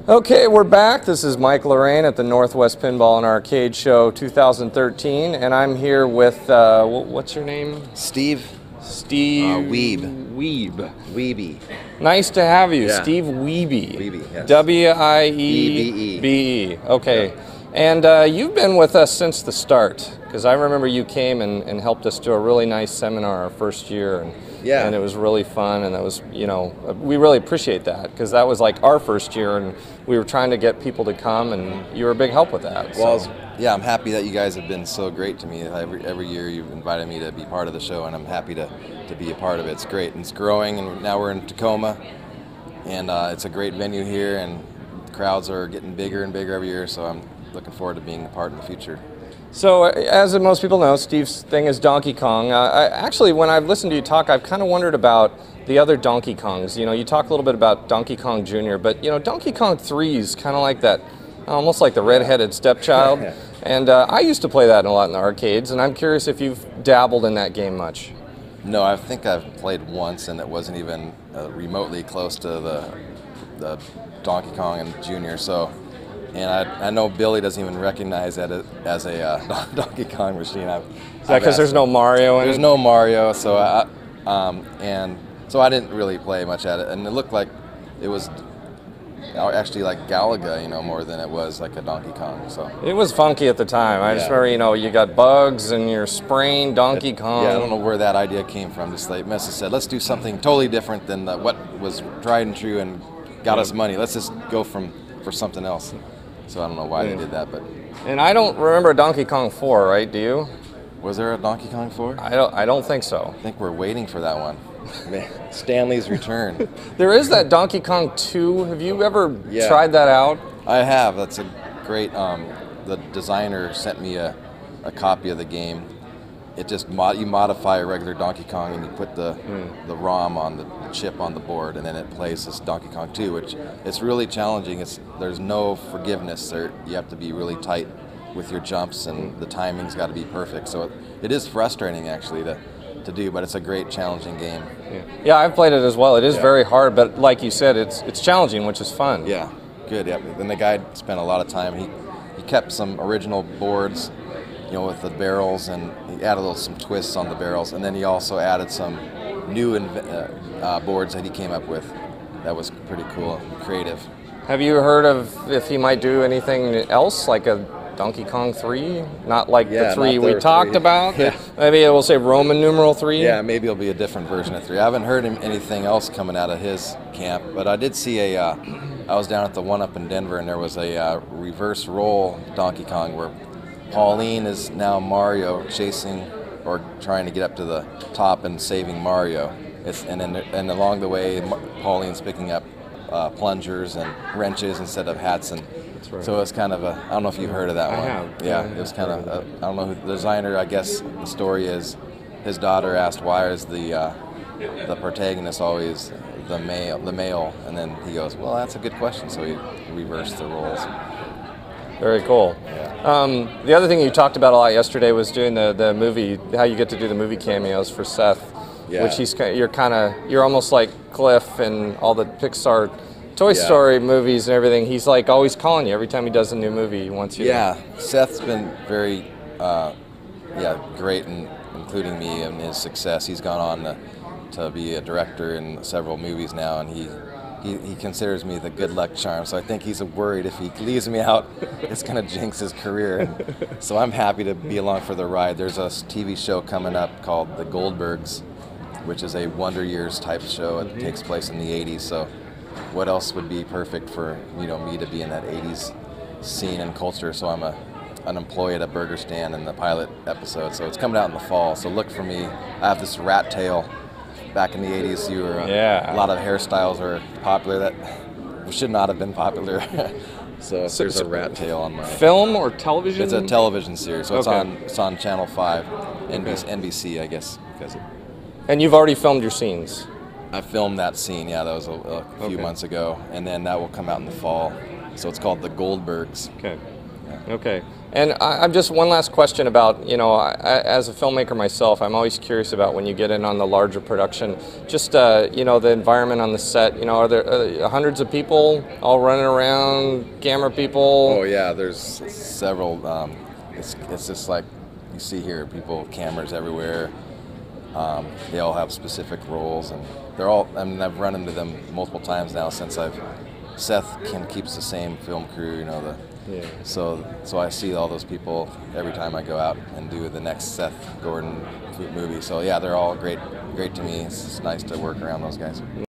Okay, we're back. This is Mike Lorrain at the Northwest Pinball and Arcade Show 2013, and I'm here with, what's your name? Steve. Steve Wiebe. Nice to have you, Yeah. Steve Wiebe. Wiebe, yes. W-I-E-B-E. Okay. Yeah. And you've been with us since the start, because I remember you came and helped us do a really nice seminar our first year, and it was really fun, and that was, we really appreciate that, because that was like our first year, and we were trying to get people to come, and you were a big help with that. Well, so. yeah, I'm happy that you guys have been so great to me. Every year you've invited me to be part of the show, and I'm happy to be a part of it. It's great, and it's growing, and now we're in Tacoma, and it's a great venue here, and the crowds are getting bigger and bigger every year, so I'm looking forward to being a part in the future. So, as most people know, Steve's thing is Donkey Kong. Actually, when I've listened to you talk, I've kind of wondered about the other Donkey Kongs. You talk a little bit about Donkey Kong Jr., but, Donkey Kong 3 is kind of like that, almost like the red-headed stepchild. And I used to play that a lot in the arcades, and I'm curious if you've dabbled in that game much. No, I think I've played once, and it wasn't even remotely close to the Donkey Kong and Jr., so... And I know Billy doesn't even recognize that as a Donkey Kong machine. Is that because there's no Mario in it? There's no Mario, so so I didn't really play much at it. And it looked like it was actually like Galaga, more than it was like a Donkey Kong. So it was funky at the time. I just remember, you got bugs and you're spraying Donkey Kong. Yeah, I don't know where that idea came from. Just like Messa said, let's do something totally different than what was tried and true and got us money. Let's just go for something else. So I don't know why they did that, but. And I don't remember Donkey Kong 4, right? Do you? Was there a Donkey Kong 4? I don't think so. I think we're waiting for that one. Stanley's return. There is that Donkey Kong 2. Have you ever tried that out? I have. That's a great. The designer sent me a copy of the game. It just you modify a regular Donkey Kong and you put the ROM on the chip on the board, and then it plays this Donkey Kong 2, which it's really challenging. There's no forgiveness there. You have to be really tight with your jumps, and the timing's got to be perfect. So it is frustrating actually to do, but it's a great challenging game. Yeah, I've played it as well. It is very hard, but like you said, it's challenging, which is fun. Yeah, good. Yeah. Then the guy spent a lot of time. He kept some original boards, with the barrels, and he added some twists on the barrels, and then he also added some new boards that he came up with. That was pretty cool and creative. Have you heard of if he might do anything else, like a Donkey Kong 3? Not like the 3 we talked about? Yeah. Maybe it will say Roman numeral 3? Yeah, maybe it'll be a different version of 3. I haven't heard anything else coming out of his camp, but I did see I was down at the one up in Denver, and there was a reverse roll Donkey Kong where Pauline is now Mario chasing or trying to get up to the top and saving Mario. And along the way, Pauline's picking up plungers and wrenches instead of hats. And so it's kind of I don't know if you've heard of that one. I have. Yeah, it was kind of, I don't know who the designer, I guess the story is, his daughter asked why is the protagonist always the male, and then he goes, well, that's a good question, so he reversed the roles. Very cool. Yeah. The other thing you talked about a lot yesterday was doing the movie, how you get to do the movie cameos for Seth, which you're almost like Cliff and all the Pixar Toy Story movies and everything. He's like always calling you every time he does a new movie. He wants you. Yeah, Seth's been very, great in including me in his success. He's gone on to be a director in several movies now, and he considers me the good luck charm, so I think he's worried if he leaves me out, it's going to jinx his career. And so I'm happy to be along for the ride. There's a TV show coming up called The Goldbergs, which is a Wonder Years type show. It takes place in the 80s, so what else would be perfect for me to be in that 80s scene and culture? So I'm an employee at a burger stand in the pilot episode, so it's coming out in the fall, so look for me. I have this rat tail. Back in the 80s, a lot of hairstyles were popular that should not have been popular. so there's a rat tail on my... Film or television? It's a television series, so it's on Channel 5, NBC, I guess. And you've already filmed your scenes? I filmed that scene, that was a few months ago, and then that will come out in the fall. So it's called The Goldbergs. Okay. Yeah. Okay. And I'm just one last question about, you know, as a filmmaker myself, I'm always curious about when you get in on the larger production, just, you know, the environment on the set. You know, are there hundreds of people all running around, camera people? Oh yeah, there's several. It's just like you see here, people, cameras everywhere. They all have specific roles, and they're all. I mean, I've run into them multiple times now since Seth keeps the same film crew. You know, Yeah. so I see all those people every time I go out and do the next Seth Gordon movie. So yeah, they're all great to me. It's nice to work around those guys.